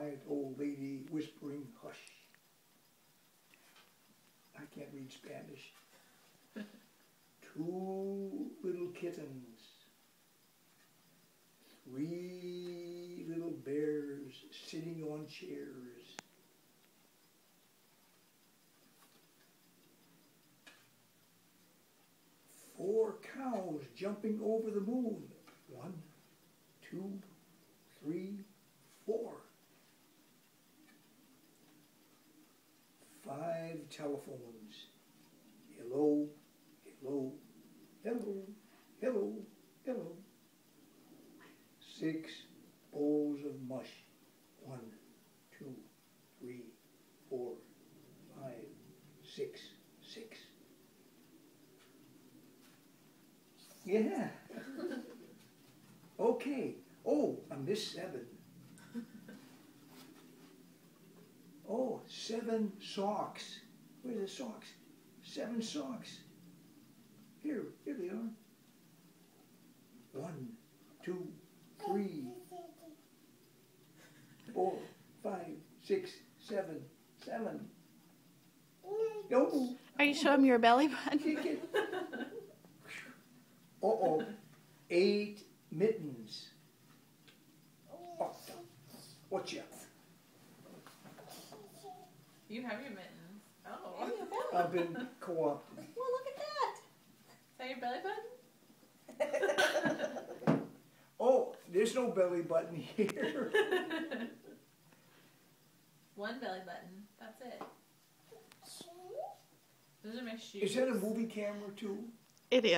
quiet old lady whispering, hush. I can't read Spanish. 2 little kittens. 3 little bears sitting on chairs. 4 cows jumping over the moon. 1, 2, 3, 4. 5 telephones. Hello, hello, hello, hello, hello. 6 bowls of mush. 1, 2, 3, 4, 5, 6, 6. Yeah. Okay. Oh, I missed 7. Oh, 7 socks. Where's the socks? 7 socks. Here they are. 1, 2, 3, 4, 5, 6, 7, 7. Oh. Are you showing me your belly button? Uh-oh. 8 mittens. Oh, watch out. You have your mittens. Oh. I've been co-opted. Well, look at that. Is that your belly button? Oh, there's no belly button here. 1 belly button. That's it. Those are my shoes. Is that a movie camera too? It is.